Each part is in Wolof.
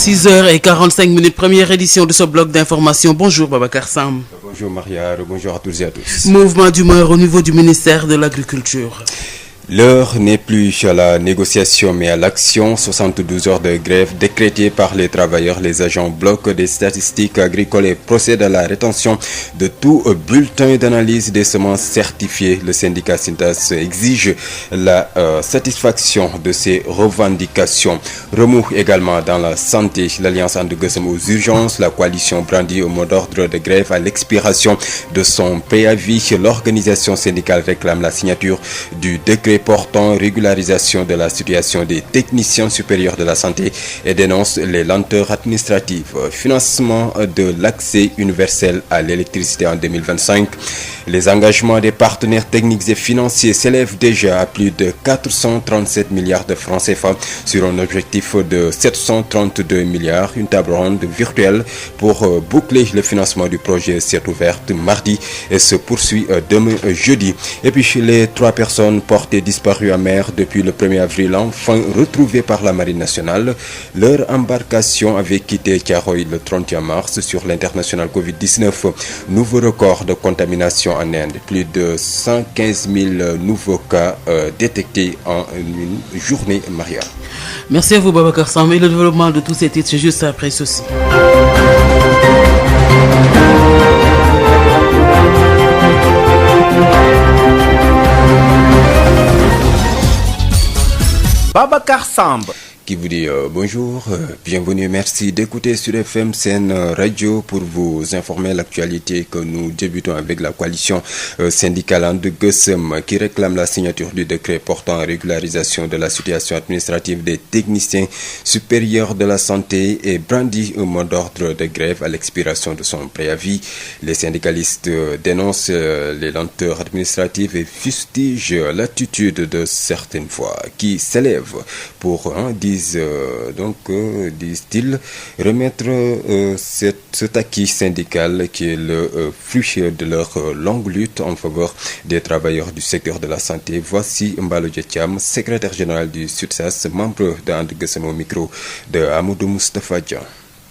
6h45, première édition de ce bloc d'information. Bonjour Babacar Samb. Bonjour Maria, bonjour à tous et à tous. Mouvement d'humeur au niveau du ministère de l'Agriculture. L'heure n'est plus à la négociation mais à l'action. 72 heures de grève décrétées par les travailleurs. Les agents bloquent des statistiques agricoles et procèdent à la rétention de tout bulletin d'analyse des semences certifiées. Le syndicat Sintas exige la satisfaction de ces revendications. Remous également dans la santé. L'Alliance And Gueusseum aux urgences. La coalition brandit au mot d'ordre de grève à l'expiration de son préavis. L'organisation syndicale réclame la signature du décret portant régularisation de la situation des techniciens supérieurs de la santé et dénonce les lenteurs administratives. Financement de l'accès universel à l'électricité en 2025. Les engagements des partenaires techniques et financiers s'élèvent déjà à plus de 437 milliards de francs CFA sur un objectif de 732 milliards. Une table ronde virtuelle pour boucler le financement du projet s'est ouverte mardi et se poursuit demain jeudi. Et puis les 3 personnes portées disparues en mer depuis le 1er avril, enfin retrouvées par la Marine nationale. Leur embarcation avait quitté Thiaroye le 31 mars sur l'international Covid-19. Nouveau record de contamination en Inde. Plus de 115 000 nouveaux cas détectés en une journée, Maria. Merci à vous Babacar Samb. Et le développement de tous ces titres, c'est juste après ceci. Babacar Samb qui vous dit bonjour, bienvenue, merci d'écouter sur FM Sen Radio pour vous informer l'actualité que nous débutons avec la coalition syndicale And Gueusseum qui réclame la signature du décret portant régularisation de la situation administrative des techniciens supérieurs de la santé et brandit un mot d'ordre de grève à l'expiration de son préavis. Les syndicalistes dénoncent les lenteurs administratives et fustigent l'attitude de certaines voix qui s'élèvent pour disent-ils, remettre cet acquis syndical qui est le fruit de leur longue lutte en faveur des travailleurs du secteur de la santé. Voici Mbalo Djethiam, secrétaire général du SUTSAS, membre de And Gueusseum au micro de Amadou Moustapha Dia.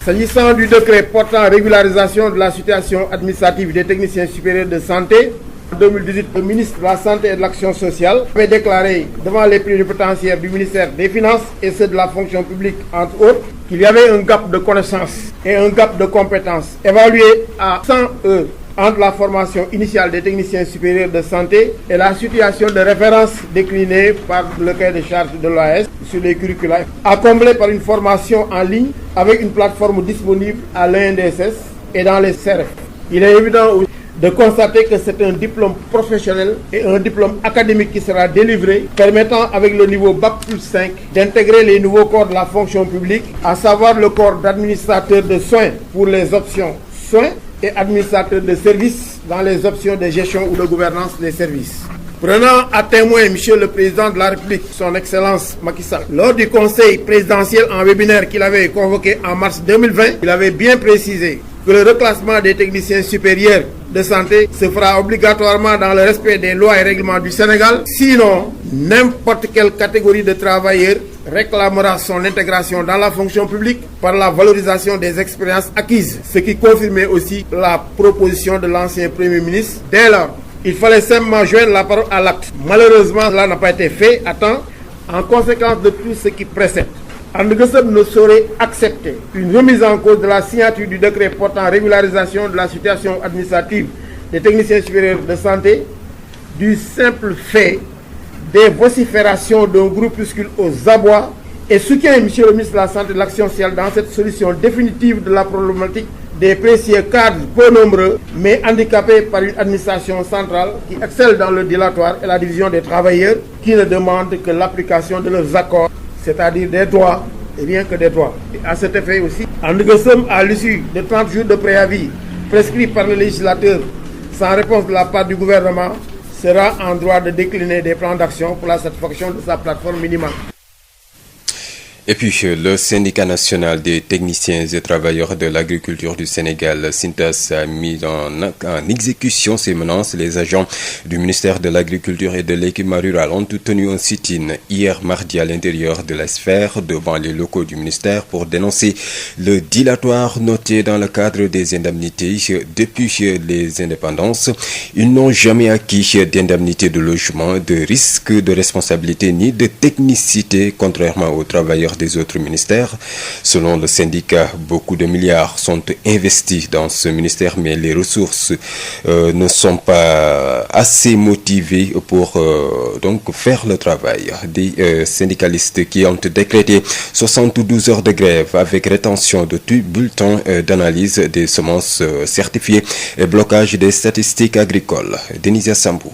S'agissant du décret portant régularisation de la situation administrative des techniciens supérieurs de santé, en 2018, le ministre de la Santé et de l'Action sociale avait déclaré devant les plénipotentiaires du ministère des Finances et ceux de la fonction publique, entre autres, qu'il y avait un gap de connaissances et un gap de compétences évalué à 100 heures entre la formation initiale des techniciens supérieurs de santé et la situation de référence déclinée par le cahier de charge de l'OAS sur les curricula, à combler par une formation en ligne avec une plateforme disponible à l'INDSS et dans les CRF. Il est évident aussi de constater que c'est un diplôme professionnel et un diplôme académique qui sera délivré, permettant avec le niveau Bac+5 d'intégrer les nouveaux corps de la fonction publique, à savoir le corps d'administrateur de soins pour les options soins et administrateur de services dans les options de gestion ou de gouvernance des services. Prenant à témoin Monsieur le Président de la République, son Excellence Macky Sall, lors du Conseil présidentiel en webinaire qu'il avait convoqué en mars 2020, il avait bien précisé que le reclassement des techniciens supérieurs de santé se fera obligatoirement dans le respect des lois et règlements du Sénégal. Sinon, n'importe quelle catégorie de travailleurs réclamera son intégration dans la fonction publique par la valorisation des expériences acquises, ce qui confirmait aussi la proposition de l'ancien Premier ministre. Dès lors, il fallait simplement joindre la parole à l'acte. Malheureusement, cela n'a pas été fait à temps, en conséquence de tout ce qui précède. And Gueusseum ne saurait accepter une remise en cause de la signature du décret portant régularisation de la situation administrative des techniciens supérieurs de santé du simple fait des vociférations d'un groupuscule aux abois et soutient M. le ministre de la Santé et de l'Action sociale dans cette solution définitive de la problématique des précieux cadres peu nombreux mais handicapés par une administration centrale qui excelle dans le dilatoire et la division des travailleurs qui ne demandent que l'application de leurs accords, c'est-à-dire des droits et rien que des droits. Et à cet effet aussi, And Gueusseum, à l'issue de 30 jours de préavis prescrits par le législateur sans réponse de la part du gouvernement, sera en droit de décliner des plans d'action pour la satisfaction de sa plateforme minimale. Et puis, le syndicat national des techniciens et travailleurs de l'agriculture du Sénégal, SYNTAS, a mis en exécution ces menaces. Les agents du ministère de l'Agriculture et de l'Équipement rural ont tenu un sit-in hier mardi à l'intérieur de la sphère devant les locaux du ministère pour dénoncer le dilatoire noté dans le cadre des indemnités. Depuis les indépendances, ils n'ont jamais acquis d'indemnité de logement, de risque de responsabilité ni de technicité, contrairement aux travailleurs des autres ministères. Selon le syndicat, beaucoup de milliards sont investis dans ce ministère, mais les ressources ne sont pas assez motivées pour donc faire le travail. Des syndicalistes qui ont décrété 72 heures de grève avec rétention de tout bulletin d'analyse des semences certifiées et blocage des statistiques agricoles. Denisia Sambou.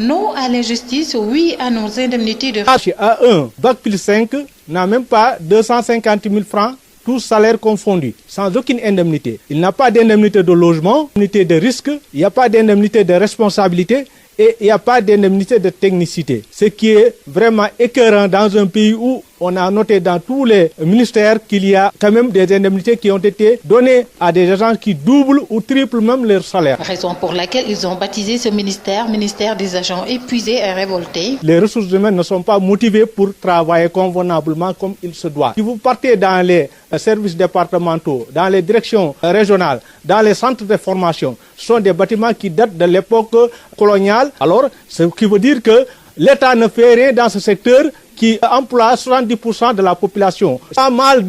Non à l'injustice, oui à nos indemnités de... A1, Bac plus 5, n'a même pas 250 000 francs, tous salaires confondus, sans aucune indemnité. Il n'a pas d'indemnité de logement, d'indemnité de risque, il n'y a pas d'indemnité de responsabilité et il n'y a pas d'indemnité de technicité. Ce qui est vraiment écœurant dans un pays où on a noté dans tous les ministères qu'il y a quand même des indemnités qui ont été données à des agents qui doublent ou triplent même leur salaire. Raison pour laquelle ils ont baptisé ce ministère des agents épuisés et révoltés. Les ressources humaines ne sont pas motivées pour travailler convenablement comme il se doit. Si vous partez dans les services départementaux, dans les directions régionales, dans les centres de formation, ce sont des bâtiments qui datent de l'époque coloniale. Alors, ce qui veut dire que l'État ne fait rien dans ce secteur qui emploie 70% de la population. Pas mal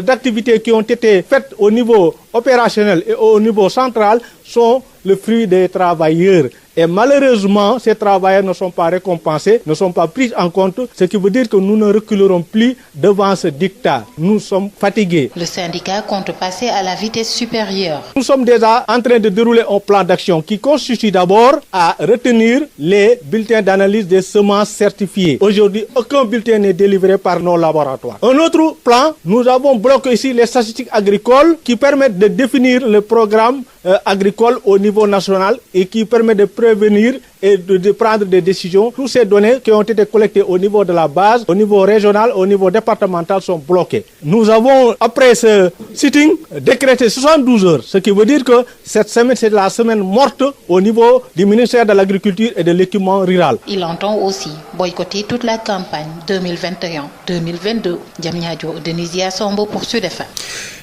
d'activités qui ont été faites au niveau opérationnel et au niveau central sont le fruit des travailleurs. Et malheureusement, ces travailleurs ne sont pas récompensés, ne sont pas pris en compte, ce qui veut dire que nous ne reculerons plus devant ce dictat. Nous sommes fatigués. Le syndicat compte passer à la vitesse supérieure. Nous sommes déjà en train de dérouler un plan d'action qui consiste d'abord à retenir les bulletins d'analyse des semences certifiées. Aujourd'hui, aucun bulletin n'est délivré par nos laboratoires. Un autre plan, nous avons bloqué ici les statistiques agricoles qui permettent de définir le programme agricole au niveau national et qui permet de prévenir et de prendre des décisions. Toutes ces données qui ont été collectées au niveau de la base, au niveau régional, au niveau départemental sont bloquées. Nous avons, après ce sitting, décrété 72 heures, ce qui veut dire que cette semaine, c'est la semaine morte au niveau du ministère de l'Agriculture et de l'Équipement rural. Il entend aussi boycotter toute la campagne 2021-2022. Diamniadio, Denisia Sambou pour Sud FM.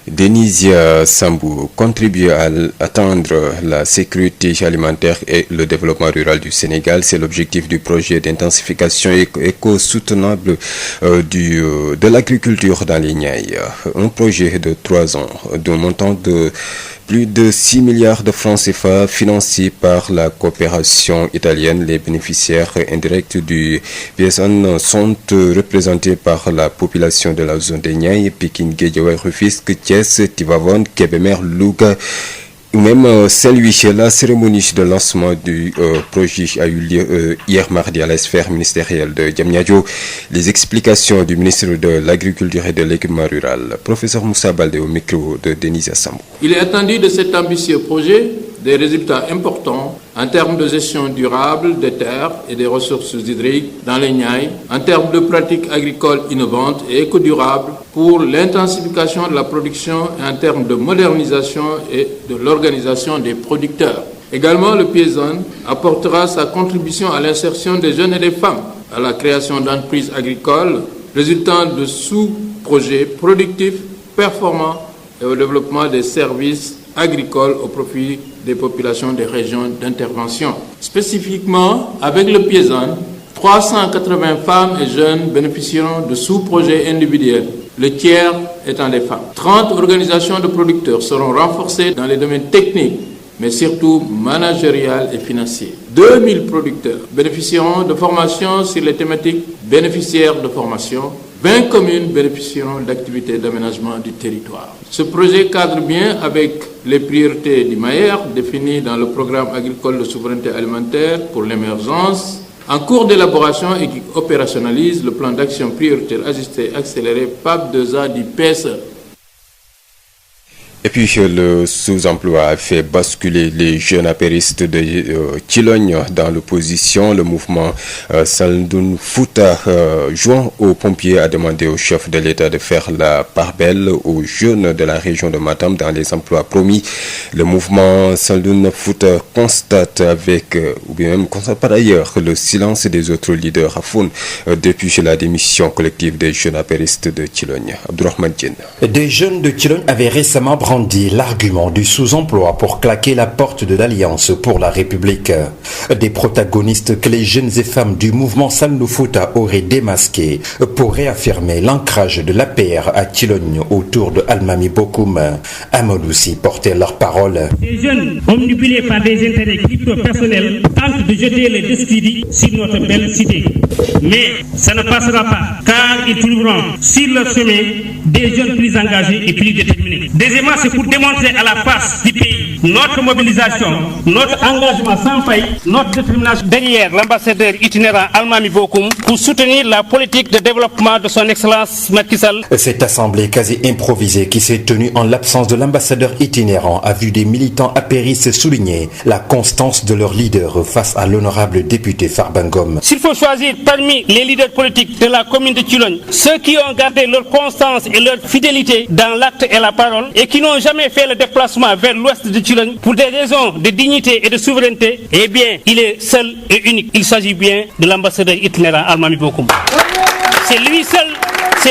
Denisia Sambou contribue à atteindre la sécurité alimentaire et le développement rural du Sénégal. C'est l'objectif du projet d'intensification éco-soutenable de l'agriculture dans les Niayes. Un projet de 3 ans d'un montant de plus de 6 milliards de francs CFA financés par la coopération italienne. Les bénéficiaires indirects du PSN sont représentés par la population de la zone des Niayes, Pikine, Guédiawaye, Rufisque, Thiès, Tivaouane, Kébémer, Louga. Même celui-ci, la cérémonie de lancement du projet a eu lieu hier mardi à la sphère ministérielle de Diamniadio. Les explications du ministre de l'Agriculture et de l'Équipement rural, professeur Moussa Baldé au micro de Denisia Sambou. Il est attendu de cet ambitieux projet des résultats importants en termes de gestion durable des terres et des ressources hydriques dans les Niayes, en termes de pratiques agricoles innovantes et éco-durables pour l'intensification de la production et en termes de modernisation et de l'organisation des producteurs. Également, le PSN apportera sa contribution à l'insertion des jeunes et des femmes, à la création d'entreprises agricoles résultant de sous-projets productifs, performants et au développement des services agricoles au profit des populations des régions d'intervention. Spécifiquement, avec le PSN, 380 femmes et jeunes bénéficieront de sous-projets individuels, le tiers étant des femmes. 30 organisations de producteurs seront renforcées dans les domaines techniques, mais surtout managérial et financier. 2000 producteurs bénéficieront de formations sur les thématiques bénéficiaires de formation. 20 communes bénéficieront d'activités d'aménagement du territoire. Ce projet cadre bien avec les priorités du MAER définies dans le programme agricole de souveraineté alimentaire pour l'émergence, en cours d'élaboration et qui opérationnalise le plan d'action prioritaire ajusté accéléré PAP 2A du PSE. Et puis le sous-emploi a fait basculer les jeunes apéristes de Thilogne dans l'opposition. Le mouvement Saldoun Fouta, joint aux pompiers, a demandé au chef de l'État de faire la part belle aux jeunes de la région de Matam dans les emplois promis. Le mouvement Saldoun Fouta constate par ailleurs le silence des autres leaders à Foun depuis la démission collective des jeunes apéristes de Thilogne. Abdourahmane Diène. Des jeunes de Thilogne avaient récemment brandi l'argument du sous-emploi pour claquer la porte de l'Alliance pour la République. Des protagonistes que les jeunes et femmes du mouvement Saldoun Fouta auraient démasqués pour réaffirmer l'ancrage de l'APR à Thilogne autour de Almami Bokoum. Amadouci portait leurs paroles. Ces jeunes, omnibulés par des intérêts crypto-personnels, tentent de jeter les destinées sur notre belle cité. Mais ça ne passera pas, car ils trouveront sur leur chemin des jeunes plus engagés et plus déterminés. Deuxièmement, c'est pour démontrer à la face du pays notre mobilisation, notre engagement sans faille, notre détermination derrière l'ambassadeur itinérant Almami Bokoum pour soutenir la politique de développement de son Excellence Macky Sall. Cette assemblée quasi improvisée qui s'est tenue en l'absence de l'ambassadeur itinérant a vu des militants apéristes souligner la constance de leur leader face à l'honorable député Farbangom. S'il faut choisir parmi les leaders politiques de la commune de Thilogne, ceux qui ont gardé leur constance et leur fidélité dans l'acte et la parole et qui n'ont jamais fait le déplacement vers l'ouest de Thilogne pour des raisons de dignité et de souveraineté, eh bien, il est seul et unique. Il s'agit bien de l'ambassadeur itinérant Almami Bokoum. C'est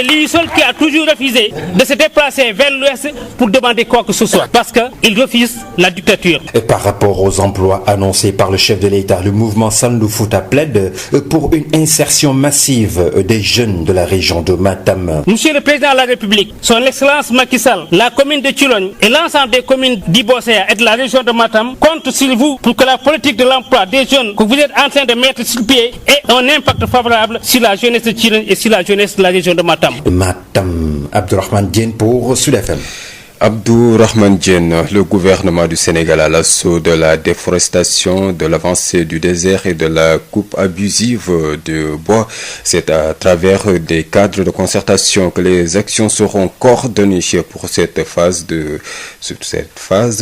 lui seul qui a toujours refusé de se déplacer vers l'ouest pour demander quoi que ce soit, parce qu'il refuse la dictature. Et par rapport aux emplois annoncés par le chef de l'État, le mouvement Saldoun Fouta plaide pour une insertion massive des jeunes de la région de Matam. Monsieur le Président de la République, son Excellence Macky Sall, la commune de Thilogne et l'ensemble des communes d'Ibosséa et de la région de Matam comptent sur vous pour que la politique de l'emploi des jeunes que vous êtes en train de mettre sur pied ait un impact favorable sur la jeunesse de Thilogne et sur la jeunesse de la région de Matam. Matam, Abdourahmane Diène pour Sud FM. Abdourahmane Diène, le gouvernement du Sénégal à l'assaut de la déforestation, de l'avancée du désert et de la coupe abusive de bois. C'est à travers des cadres de concertation que les actions seront coordonnées pour cette phase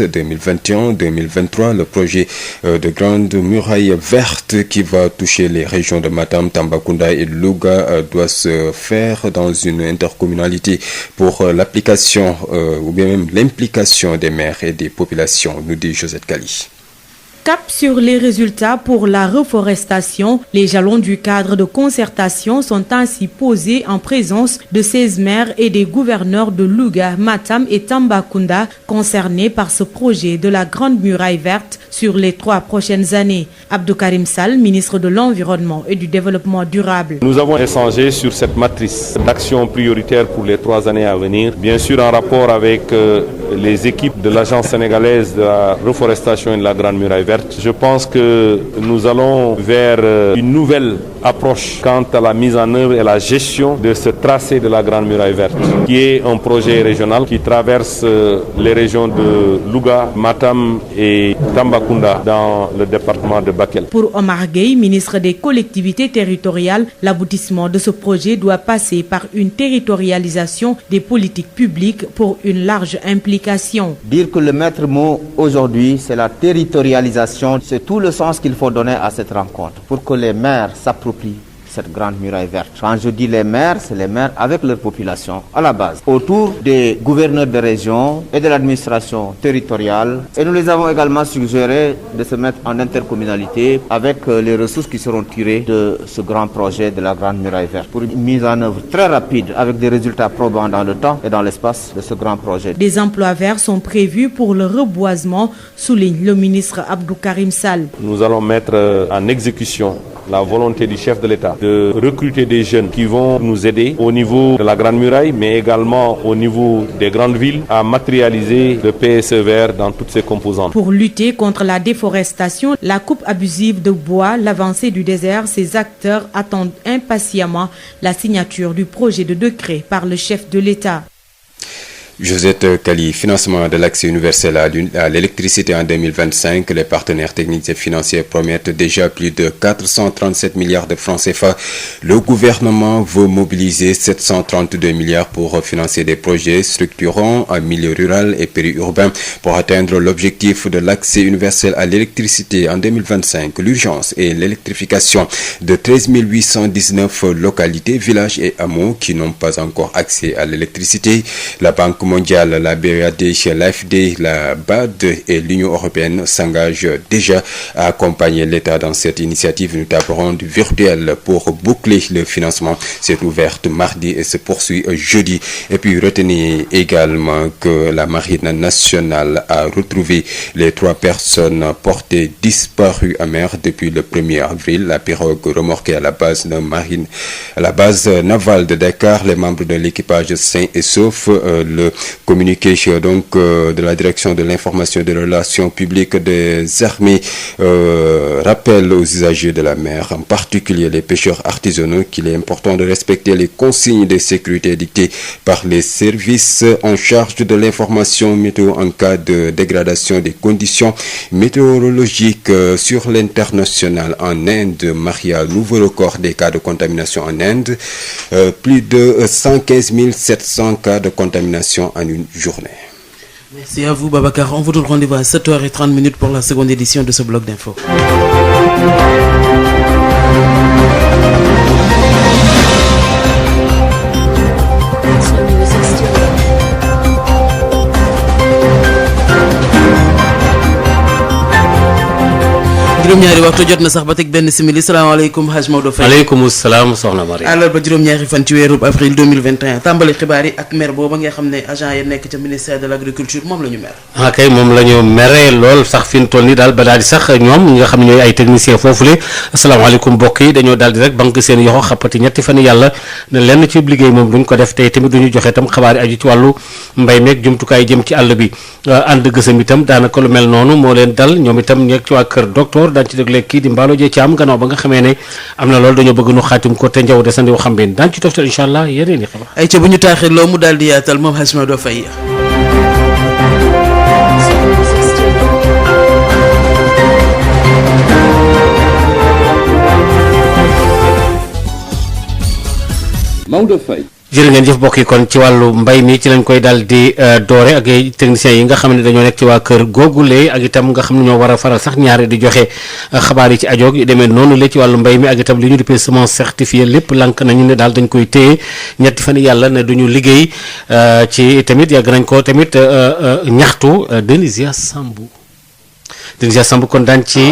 2021-2023. Le projet de grande muraille verte qui va toucher les régions de Matam, Tambacounda et Louga doit se faire dans une intercommunalité pour l'application ou bien même l'implication des maires et des populations, nous dit Josette Kali. Cap sur les résultats pour la reforestation, les jalons du cadre de concertation sont ainsi posés en présence de 16 maires et des gouverneurs de Louga, Matam et Tambacounda concernés par ce projet de la Grande Muraille Verte sur les 3 prochaines années. Abdou Karim Sall, ministre de l'Environnement et du Développement durable. Nous avons échangé sur cette matrice d'action prioritaire pour les 3 années à venir, bien sûr en rapport avec les équipes de l'Agence sénégalaise de la reforestation et de la Grande Muraille Verte. Je pense que nous allons vers une nouvelle approche quant à la mise en œuvre et la gestion de ce tracé de la Grande Muraille Verte, qui est un projet régional qui traverse les régions de Louga, Matam et Tambacounda dans le département de Bakel. Pour Omar Gueye, ministre des collectivités territoriales, l'aboutissement de ce projet doit passer par une territorialisation des politiques publiques pour une large implication. Dire que le maître mot aujourd'hui, c'est la territorialisation. C'est tout le sens qu'il faut donner à cette rencontre pour que les maires s'approprient cette grande muraille verte. Quand je dis les maires, c'est les maires avec leur population à la base, autour des gouverneurs de région et de l'administration territoriale. Et nous les avons également suggéré de se mettre en intercommunalité avec les ressources qui seront tirées de ce grand projet de la grande muraille verte pour une mise en œuvre très rapide avec des résultats probants dans le temps et dans l'espace de ce grand projet. Des emplois verts sont prévus pour le reboisement, souligne le ministre Abdou Karim Sall. Nous allons mettre en exécution la volonté du chef de l'État de recruter des jeunes qui vont nous aider au niveau de la Grande Muraille, mais également au niveau des grandes villes à matérialiser le PSE vert dans toutes ses composantes. Pour lutter contre la déforestation, la coupe abusive de bois, l'avancée du désert, ces acteurs attendent impatiemment la signature du projet de décret par le chef de l'État. Josette Kali, financement de l'accès universel à l'électricité en 2025. Les partenaires techniques et financiers promettent déjà plus de 437 milliards de francs CFA. Le gouvernement veut mobiliser 732 milliards pour financer des projets structurants en milieu rural et périurbain pour atteindre l'objectif de l'accès universel à l'électricité en 2025. L'urgence est l'électrification de 13 819 localités, villages et hameaux qui n'ont pas encore accès à l'électricité. La Banque mondiale, la BEAD, l'AFD, la BAD et l'Union européenne s'engagent déjà à accompagner l'État dans cette initiative. Une table ronde virtuelle pour boucler le financement s'est ouverte mardi et se poursuit jeudi. Et puis retenez également que la Marine nationale a retrouvé les 3 personnes portées disparues en mer depuis le 1er avril. La pirogue remorquée à la base navale de Dakar, les membres de l'équipage sains et saufs. Le communiqué de la direction de l'information et des relations publiques des armées rappelle aux usagers de la mer, en particulier les pêcheurs artisanaux, qu'il est important de respecter les consignes de sécurité dictées par les services en charge de l'information météo en cas de dégradation des conditions météorologiques. Sur l'international en Inde, Maria, nouveau record des cas de contamination en Inde, plus de 115 700 cas de contamination en une journée. Merci à vous Babacar. On vous donne rendez-vous à 7h30 pour la seconde édition de ce bloc d'infos. juróom-ñaari waxtu jot na sax ba teg benn simili salaamaaleykum Hadj Maodo Faye. aleykum salaam soxna Marie. àllarba juróom-ñaari fan ci weeru avril 2021 tàmbali xibaar yi ak mer booba nga xam ne agent yi nekk ca ministère de l' agriculture moom la ñu mer. ah kay moom la ñu meree lool sax fi mu toll nii daal ba daal di sax ñoom ñi nga xam ne ñooy ay technicien foofule asalaamaaleykum mbokk yi dañoo daal di rek banque seen yoxo xappati ñetti fan yàlla ne lenn ci liggéey moom duñ ko def tey tamit duñu joxe itam xabaar yi aju ci wàllu mbay meeg jumtukaay jëm ci àll bi ànd gësam itam daanaka lu mel noonu moo leen dal ñoom itam nekk ci waa kër docteur daan ci déglee kii di Mballo Dieng Thiam gannaaw ba nga xamee ne am na loolu dañoo bëgg nu xaatim ko te njaw desandi xam bin daan ci toftal incha allah yeneen i xabaar ay ca bu ñu taaxee loo mu daal di yaatal moom Hadj Maodo Faye. Maodo Faye. jërë ngeen jëf bokk yi kon ci wàllu mbay mi ci lañ koy daal di doore ak techniciens yi nga xam ne dañoo nekk ci waa kër googule ak itam nga xam ne ñoo war a faral sax ñaare di joxe xabaar yi ci ajoog yu demee noonu la ci wàllu mbay mi ak itam li ñu dippee semence certifiée lépp lank nañu ne daal dañ koy téye ñetti fan yàlla ne duñu liggéey ci tamit yàgg nañ ko tamit ñaxtu Denisia Sambou kon daan ci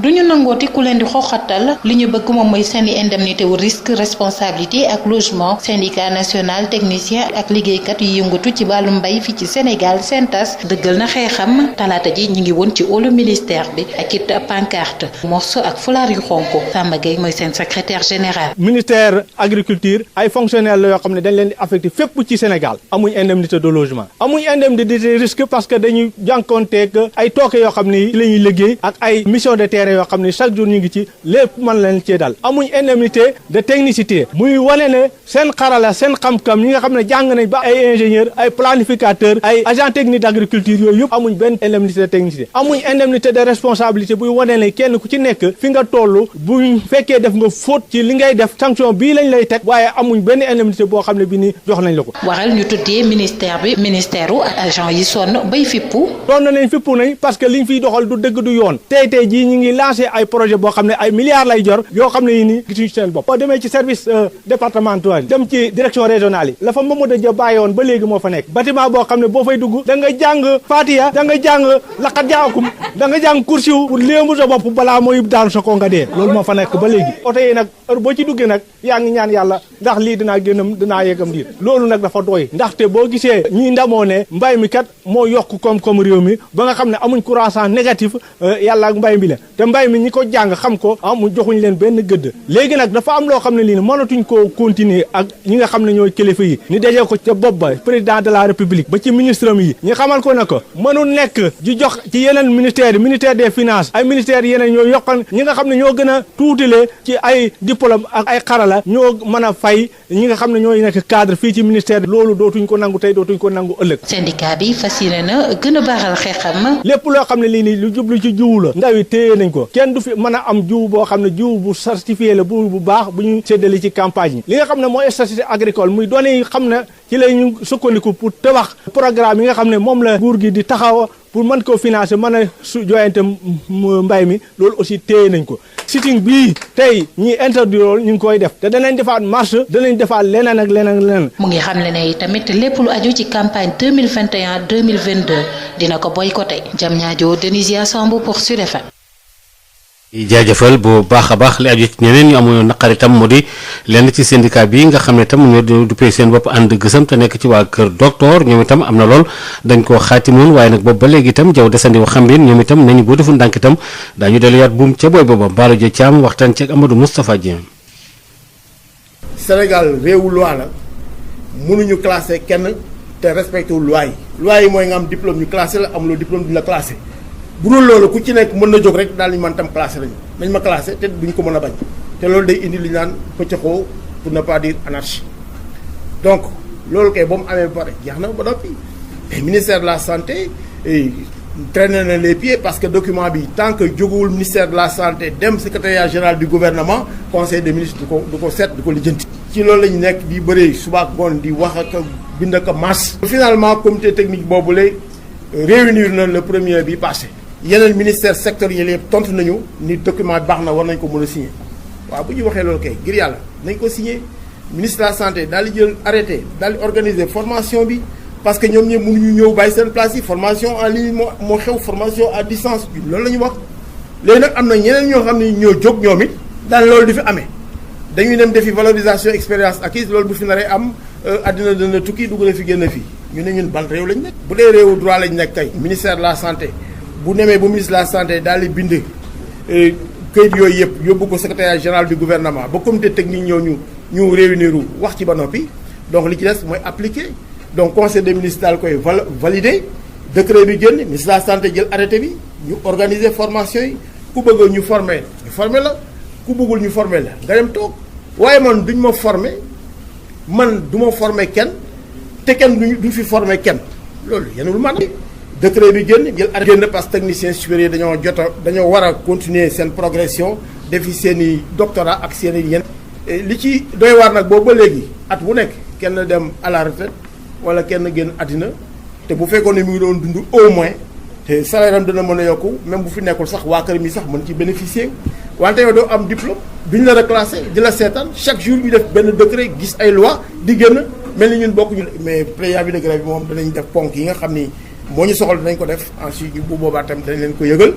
duñu nangooti ku leen di xoxatal li ñu bëgg moom mooy seeni indemnité wu risque responsabilité ak logement syndicat national technicien ak liggéeykat yu yëngatu ci wàllu mbay fii ci Sénégal SYNTAS dëggal na xeexam talaata ji ñu ngi woon ci óolu ministère bi ak it pancarte morceau ak fulaar yu xonk Samba Gueye mooy seen secrétaire général. ministère agriculture ay fonctionnaires la yoo xam ne dañ leen di affecté fépp ci Sénégal amuñ indemnité de logement amuñ indemnité de risque parce que dañuy jànkonteeg ay tooke yoo xam ne la ñuy liggéey ak ay mission de terrain yoo xam ne chaque jour ñu ngi ci lépp mën leen cee dal amuñ indemnité de technicité muy wane ne seen xarala seen xam-xam ñi nga xam ne jàng nañ ba ay ingénieur ay planificateur ay agent technique d' agriculture yooyu yëpp amuñ benn indemnité de technicité amuñ indemnité de responsabilité buy wane ne kenn ku ci nekk fi nga toll buñ fekkee def nga faute ci li ngay def sanction bii lañ lay teg waaye amuñ benn indemnité boo xam ne bi ni jox nañ la ko. waral ñu tuddee ministère bi ministère u agent yi sonn bay fippu. doon nañ fippu nañ parce que liñ fiy doxal du dëgg du yoon tey jii ñu ngi lancé ay projet boo xam ne ay milliards lay jor yoo xam ne yi nii gisuñu seen bopp boo demee ci service départemental yi dem ci direction régionale yi la fa Mamadou Dia bàyyi woon ba léegi moo fa nekk bâtiment boo xam ne boo fay dugg da nga jàng Fatiha da nga jàng laqat jaakum da nga jàng kursiw pour léemu sa bopp balaa mooy daanu sa ko nga dee loolu moo fa nekk ba léegi oto yi nag heure boo ci duggee nag yaa ngi ñaan yàlla ndax lii dinaa génnam dinaa yeggam diir loolu nag dafa doy ndaxte boo gisee ñi ndamoo ne mbay mi kat moo yokk koom-koom réew mi ba nga xam ne amuñ croissance négatif yàlla ak mbay mi la te mbay mi ñi ko jàng xam ko mu joxuñ leen benn gëdd léegi nag dafa am loo xam ne lii mënatuñ koo continuer ak ñi nga xam ne ñooy kilifa yi ñu dajee ko ca bopp ba président de la république ba ci ministre am yi ñu xamal ko ne ko mënul nekk di jox ci yeneen ministère des finances ay ministères yeneen ñoo yokkal ñi nga xam ne ñoo gën a tuutile ci ay diplôme ak ay xarala ñoo mën a fay ñi nga xam ne ñooy nekk cadre fii ci ministère loolu dootuñ ko nangu tey dootuñ ko nangu ëllëg. syndicat bi fas yéene na gën a baaxal xeexam. lépp loo xam ne lii nii lu jublu ci jiwu la ndaw yi téye nañ ko kenn du fi mën a am jiwu boo xam ne jiwu bu certifié la bu baax bu ñu séddale ci campagne yi li nga xam ne mooy statistique agricole muy données yi xam ne ci la ñu sukkandiku pour tabax programme yi nga xam ne moom la nguur gi di taxaw pour mën koo financer mën a su joyante mbay mi loolu aussi téye nañ ko sitting bii tey ñi interdit loolu ñu ngi koy def te danañ defaat marche danañ defaat leneen ak leneen. mu ngi xam ne tamit lépp lu aju ci campagne 2021-2022 dina ko boycotté. Diamniadio Denisia Samb pour Sud FM. jaajëfal bu baax a baax li aju ci ñeneen ñu amoon naqar itam mu di lenn ci syndicat bi nga xam ne itam ñoo duppee seen bopp ànd gësam te nekk ci waa kër docteur ñoom itam am na lool dañ koo xaatimoon waaye nag boobu ba léegi itam jaw desandi wax xam ñoom itam nañu boo deful ndànk itam daañu delluwaat buum ca booy booba Mballo Dia Thiam waxtaan ci ak Amadou Moustapha Dieng. Sénégal réewu loi la mënuñu classé kenn te respecté wu loi yi mooy nga am diplôme ñu classé la amuloo diplôme duñu la classé. bu dul loolu ku ci nekk mën na jóg rek daal di man tam classé nañ ma classé te duñ ko mën a bañ te loolu day indi li ñu naan pëccëxoo pour ne pas dire anarchie donc loolu kay ba mu amee ba pare jeex na ba noppi et ministère de la santé traîné na les pieds parce que document bi tant que jógewul ministère de la santé dem secrétariat général du gouvernement conseil des ministres du ko seet du ko lijjanti. ci loolu la ñu nekk di bëree suba ak ngoon di wax ak bind ak masse. finalement comité technique boobule réunir na le premier bi passé. yeneen ministère sectoriel yëpp tontu nañu ni document baax na war nañ ko mën a signer waaw bu ñu waxee loolu kay ngir yàlla nañ ko signer ministre de la santé daal di jël arrêté daal di organiser formation bi parce que ñoom ñëpp mënuñu ñëw bàyyi seen place yi formation en ligne moo xew formation à distance bi loolu la ñu wax. léegi nag am na ñeneen ñoo xam ne ñoo jóg ñoom it daal loolu di fi amee dañuy dem defi valorisation expérience acquise loolu bu fi naree am àddina dana tukki dugg na fi génn fii ñu ne ñun ban réew lañ nekk. bu dee réewu droit lañ nekk kay ministère de la santé. bu nemee ba ministre de la santé daal di bind këyit yooyu yëpp yóbbu ko secrétariat général du gouvernement ba comité technique ñëw ñu réunir wax ci ba noppi donc li ci des mooy appliqué donc conseil des ministres daal koy validé décret bi génn ministre de la santé jël arrêté bi ñu organiser formation yi ku bëgg ñu former la ku bëggul ñu former la nga dem toog waaye man duñ ma former man du ma former kenn te kenn duñ fi former kenn loolu yenul man décret bi jël arrêté parce que technicien supérieur dañoo war a continuer seen progression defi seen i doctorat ak seen i yenn li ci doy waar nag boobu ba léegi at bu nekk kenn dem à la retraite wala kenn génn àddina te bu fekkoon ne mi ngi doon dund au moins te salaire am dana mën a yokku même bu fi nekkul sax waa kër mi sax mën ci bénéficier wante yow doo am diplôme duñ la reclassé di la seetaan chaque jour ñu def benn décret gis ay loi di génn mel ni ñun bokkuñu mais préavis de grève bi moom danañ def ponk yi nga xam ni moo ñu soxal dinañ ko def ensuite bu boobaa tamit dañ leen ko yëgal.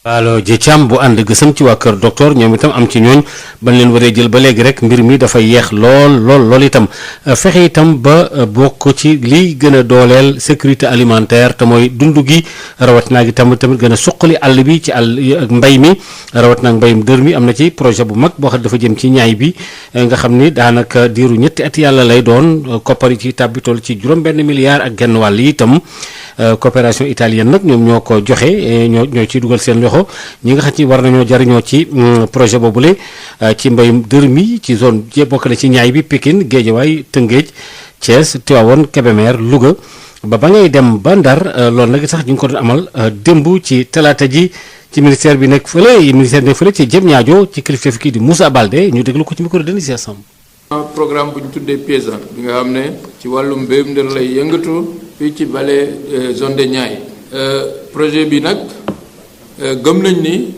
Mballo Dia Thiam bu ànd gësam ci waa kër docteur ñoom itam am ci ñooñ bañ leen waree jël ba léegi rek mbir mi dafa yeex lool itam fexe itam ba bokk ci liy gën a dooleel sécurité alimentaire te mooy dund gi rawat naa gi tamit gën a suqali àll bi ci àll ak mbay mi rawat naa mbayum dër mi am na ci projet bu mag boo xam dafa jëm ci ñaay bi nga xam ni daanaka diiru ñetti at yàlla lay doon koppar yi ci tàbbi toll ci juróom-benn milliard ak genn wàll yi itam coopération italienne nag ñoom ñoo ko joxe ñoo ciy dugal seen loxo ñi nga xam ci war nañoo jariñoo ci projet boobule ci mbayum dër mi ci zone bokk na ci ñaay bi Pikine Guédiawaye Tëngéej Thiès Tivaouane Kébémer Louga ba ngay dem ba Ndar loolu nag sax ñu ngi ko doon amal démb ci talaata ji ci ministère bi nekk fële ci Diamniadio ci kilifteef kii di Moussa Baldé ñu déglu ko ci micro Denisia Samb. programme bu ñu tuddee paysan bi nga xam ne ci wàllum mbéyum ndër lay yëngatu fii ci vallée zone de Niayes projet bi nag gëm nañ ni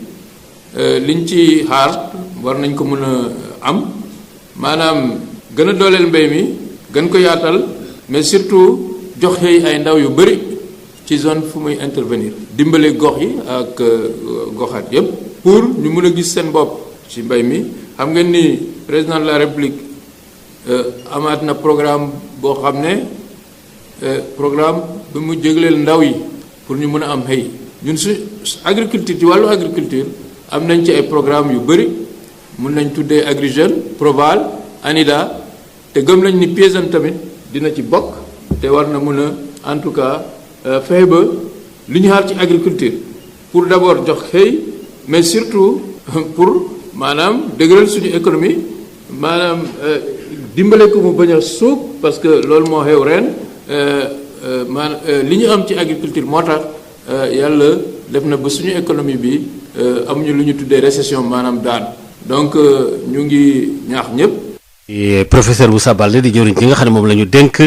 liñ ci xaar war nañ ko mën a am maanaam gën a dooleel mbéy mi gën ko yaatal mais surtout jox ay ndaw yu bëri ci zone fu muy intervenir dimbale gox yi ak goxaat yépp pour ñu mën a gis seen bopp ci mbéy mi xam ngeen ni président de la république amaat na programme boo xam ne programme bi mu jégleel ndaw yi pour ñu mën a am xëy ñun su agriculture ci wàllu agriculture am nañ ci ay programmes yu bëri mun nañ tuddee Agri Jeunes Proval ANIDA te gëm nañ ni paysan tamit dina ci bokk te war na mun a en tout cas fexe ba lu ñu xaar ci agriculture pour d'abord jox xëy mais surtout pour maanaam dëgëral suñu économie maanaam dimbale ko mu bañ a suuf parce que loolu moo xew ren li ñu am ci agriculture moo tax yàlla def na ba suñu économie bi amuñu lu ñu tuddee récession maanaam daan donc ñu ngi ñaax ñëpp. professeur Moussa Baldé di jëriñ ci nga xam ne moom la ñu dénk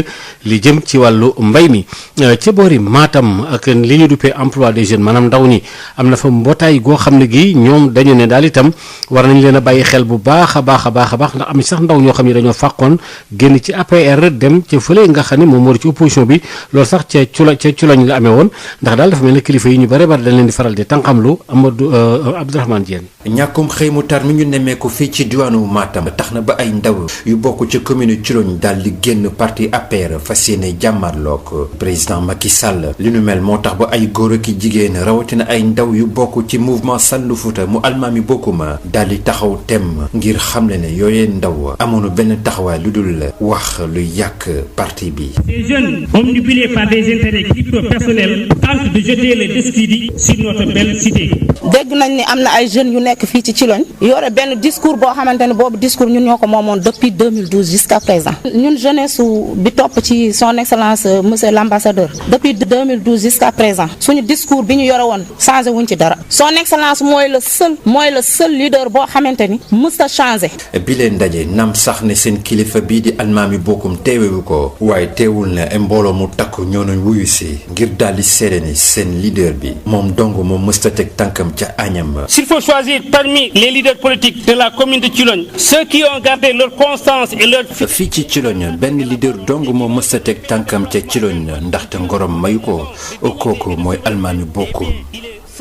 li jëm ci wàllu mbay mi ca boori Matam ak li ñu duppee emploi des jeunes maanaam ndaw ñi am na fa mbootaay goo xam ne gi ñoom dañu ne daal itam war nañ leen a bàyyi xel bu baax a baax a baax a baax ndax am sax ndaw ñoo xam ne dañoo fàqoon génn ci APR dem ca fële nga xam ne moom moo di ci opposition bi loolu sax ca culoñ la amee woon ndax daal dafa mel ne kilifa yi ñu bare bare dañ leen di faral di tànqamlu Amadou Abdourahmane Diène. ñàkkum xëy mu tar mi ñu nemmeeku fii ci diwaanu Matam tax na ba ay ndaw yu bokk ci commune Thilogne daal di génn parti APR fas yéene jàmmarloog président Macky Sall li nu mel moo tax ba ay góor ak jigéen rawatina ay ndaw yu bokk ci mouvement Sallu Fouta mu almaami bokkuma daal di taxaw tem ngir xamle ne yooyee ndaw amoon benn taxawaay lu dul wax lu yàq parti bi. Ces jeunes omnibulés par des intérêts crypto-personnels tentent de jeter le destiny sur notre belle cité. dégg nañ ni am na ay jeunes yu nekk fii ci Thilogne yore benn discours boo xamante ne boobu discours ñun ñoo ko moomoon depuis 2012 jusqu'à présent ñun jeunesse bi topp ci son excellence monsieur l'ambassadeur depuis 2012 jusqu'à présent suñu discours bi ñu yore woon changé wuñ ci dara son excellence mooy le seul leader boo xamante ni mës a changé. bi leen ndaje nam sax ne seen kilifa bii di almaami bokkum teewewu ko waaye teewul ne mbooloo mu takku ñoo nañ wuyu si ngir daal di seede ni seen leader bi moom dong moom mës a teg tànkam ca añam. S'il faut choisir parmi les leaders politiques de la commune de Thilogne ceux qui ont gardé leur constance et leur. fii ci Thilogne benn leader dong moo mës a teg tànkam ca Thilogne ndaxte ngorom mayu ko kooku mooy almaami bokkum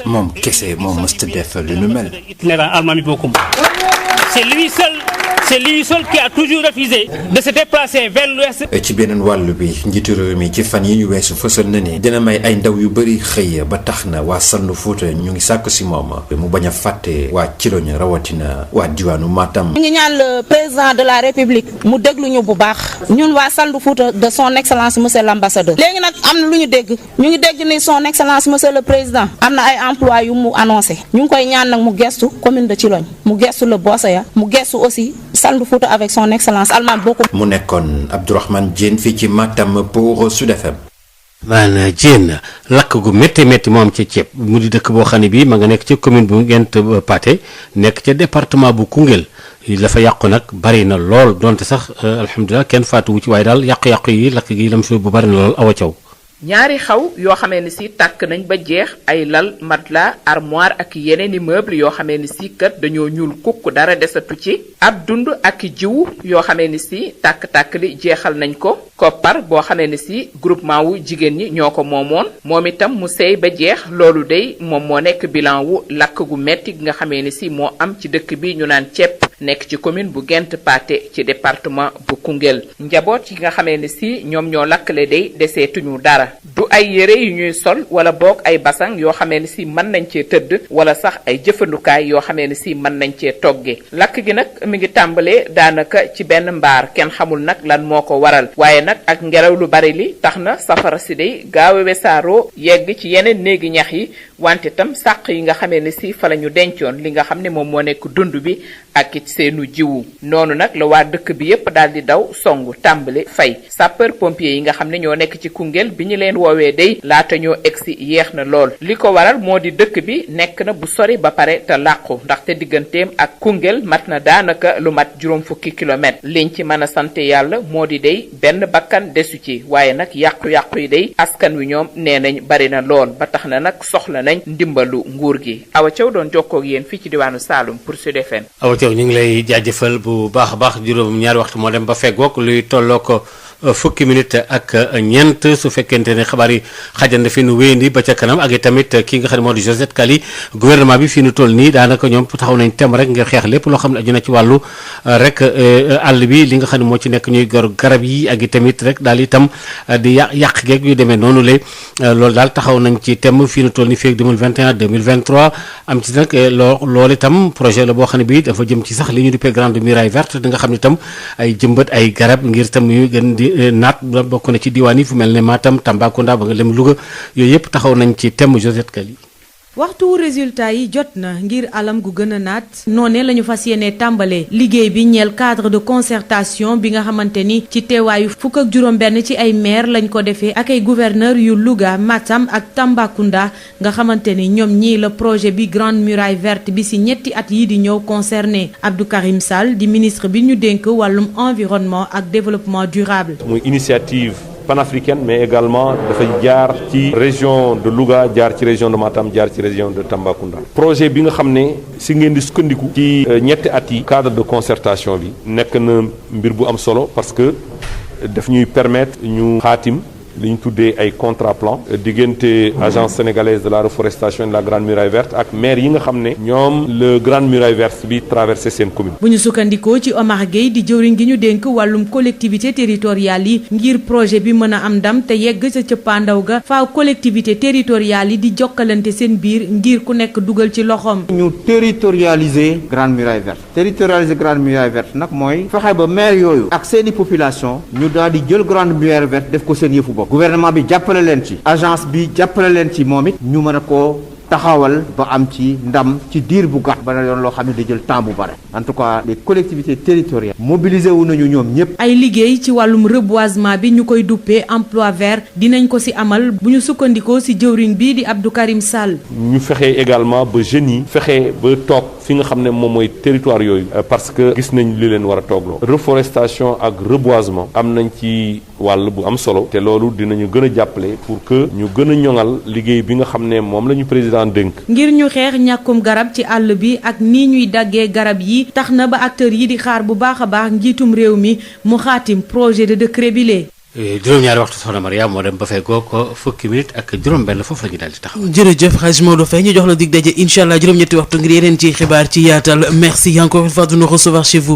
moom kese moo mës a def lu nu mel. itinéraire almaami bokkum c'est lui seul qui a toujours refusé de se déplacer vers l'ouest. ci beneen wàll bi njiitu réew mi ci fan yi ñu weesu fësal na ni dina may ay ndaw yu bëri xëy ba tax na waa Sallu Fouta ñu ngi sàkku si moom mu bañ a fàtte waa Thilogne rawatina waa diwaanu Matam. ñu ngi ñaan le président de la République mu déglu ñu bu baax ñun waa Sallu Fouta de son excellence monsieur l'ambassadeur. léegi nag am na lu ñu dégg ni son excellence monsieur le président am na ay emploi yu mu annoncé ñu ngi koy ñaan nag mu gestu commune de Thilogne mu gestu le Bossaya mu gestu aussi Sallu Fouta avec son excellence almaami bokkum. mu nekkoon Abdourahmane Diène fii ci Matam pour Sud FM. maanaam Diène lakk gu métti métti moo am ca ceeb mu di dëkk boo xam ne bii ma nga nekk ca commune bu Ngent Pathé nekk ca département bu Koungheul la fa yàqu nag bari na lool donte sax alhamdulilah kenn faatuwu ci waaye daal yàqu-yàqu yi lakk gi lam bu bari na lool Awa Thiaw. ñaari xaw yoo xamee ni si tàkk nañ ba jeex ay lal matelas armoire ak yeneen i meuble yoo xamee ni si kat dañoo ñuul kukk dara desatu ci ab dund ak jiw yoo xamee ni si tàkk-tàkk li jeexal nañ ko koppar boo xamee ni si groupement wu jigéen ñi ñoo ko moomoon moom itam mu seey ba jeex loolu day moom moo nekk bilan wu lakk gu metti gi nga xamee ni si moo am ci dëkk bi ñu naan ceeb nekk ci commune bu Ngent Pathé ci département bu Koungheul njaboot yi nga xamee ni si ñoom ñoo lakkale day deseetuñu dara du ay yére yu ñuy sol wala boog ay basang yoo xamee ni si mën nañ cee tëdd wala sax ay jëfandukaay yoo xamee ni si mën nañ cee togge lakk gi nag mi ngi tàmbalee daanaka ci benn mbaar kenn xamul nag lan moo ko waral waaye nag ak ngelaw lu bari li tax na safara si day gaaw a wesaaroo yegg ci yeneen néegi ñax yi wante tam sàq yi nga xamee ni si fa la ñu dencoon li nga xam ne moom moo nekk dund bi ak it seenu jiwu noonu nag la waa dëkk bi yépp daal di daw songu tàmbali fay sapeur pompier yi nga xam ne ñoo nekk ci Koungheul bi ñu leen woowee day laata ñoo egsi yeex na lool li ko waral moo di dëkk bi nekk na bu sori ba pare te làqu ndaxte digganteem ak Koungheul mat na daanaka lu mat juróom fukki kilomètre liñ ci mën a sant yàlla moo di day benn bakkan desu ci waaye nag yàqu-yàqu yi day askan wi ñoom nee nañ bari na lool ba tax na nag soxla nañ ndimbalu nguur gi Awa Thiaw doon jokkoo ak yéen fii ci diwaanu Saloum pour Sud FM. Awa Thiaw ñu ngi lay jaajëfal bu baax a baax juróom ñaari waxtu moo dem ba feggoog luy tolloo ko fukki minute ak ñeent su fekkente ne xabaar yi xajande fi nu wéyandi ba ca kanam ak tamit ki nga xam ne moo di Josette Kaly gouvernement bi fi nu toll nii daanaka ñoom taxaw nañ tem rek ngir xeex lépp loo xam ne aju na ci wàllu rek àll bi li nga xam ne moo ci nekk ñuy gor garab yi ak tamit rek daal itam di yàq geeg yu demee noonu la loolu daal taxaw nañ ci tem fi nu toll nii fii ak 2021 2023 am ci nag loolu itam projet la boo xam ne bii dafa jëm ci sax li ñu duppee grande muraille verte di nga xam ne itam ay jëmbat ay garab ngir itam yu gën di naat bokk na ci diwaan yi fu mel ne Matam Tambacounda ba nga lem Louga yooyu yëpp taxaw nañ ci thème Josette Kaly. waxtu résultat yi jot na ngir alam gu gën a naat noone la ñu fas yéene tàmbalee liggéey bi ñeel cadre de concertation bi nga xamante ni ci teewaayu fukk ak juróom-benn ci ay maire lañ ko defee ak ay gouverneur yu Louga Matam ak Tambacounda nga xamante ni ñoom ñii la projet bi grande muraille verte bi ci ñetti at yi di ñëw concerné Abdou Karim Sall di ministre bi ñu dénk wàllum environnement ak développement durable. muy initiative panafricaine mais également dafay jaar ci région de Louga jaar ci région de Matam jaar ci région de Tambacounda projet bi nga xam ne si ngeen di sukkandiku ci ñetti at yi cadre de concertation bi nekk na mbir bu am solo parce que daf ñuy permettre ñu xaatim li ñu tuddee ay contrat plan diggante agence sénégalaise de la reforestation et de la grande muraille verte ak maire yi nga xam ne ñoom le grande muraille verte bi traversé seen commune. bu ñu sukkandikoo ci Omar Gueye di jëwriñ gi ñu dénk wàllum collectivité territoriale yi ngir projet bi mën a am ndam te yegg sa cëppaandaw ga faaw collectivité territoriale yi di jokkalante seen biir ngir ku nekk dugal ci loxoom. ñu territorialiser grande muraille verte territorialiser grande muraille verte nag mooy fexe ba maire yooyu ak seeni population ñu daal di jël grande muraille verte def ko seen yëfu bopp. gouvernement bi jàppale leen ci agence bi jàppale leen ci moom it ñu mën a koo taxawal ba am ci ndam ci diir bu gàtt ba na yoon loo xam ne da jël temps bu bare en tout cas les collectivités territoriales mobilisé wu nañu ñoom ñëpp. ay liggéey ci wàllum reboisement bi ñu koy duppee emploi vert dinañ ko ci amal bu ñu sukkandikoo ci jëwriñ bii di Abdou Karim Sall. ñu fexe également ba jeunes yi fexe ba toog fi nga xam ne moom mooy territoire yooyu parce que gis nañ li leen war a toogloo reforestation ak reboisement am nañ ci wàll bu am solo te loolu dinañu gën a jàppale pour que ñu gën a ñoŋal liggéey bi nga xam ne moom la ñu président dénk. ngir ñu xeex ñàkkum garab ci àll bi ak nii ñuy daggee garab yi tax na ba acteurs yi di xaar bu baax a baax njiitum réew mi mu xaatim projet de décret bi lee. juróom-ñaari waxtu soxna Maria moo dem ba fekkoo ko fukki minute ak juróom-benn foofu la ñu daal di taxaw. jërëjëf Hadj Maodo Faye ñu jox la dig daje incha allah juróom-ñetti waxtu ngir yeneen ci xibaar ci yaatal merci encore une fois de nous recevoir chez vous.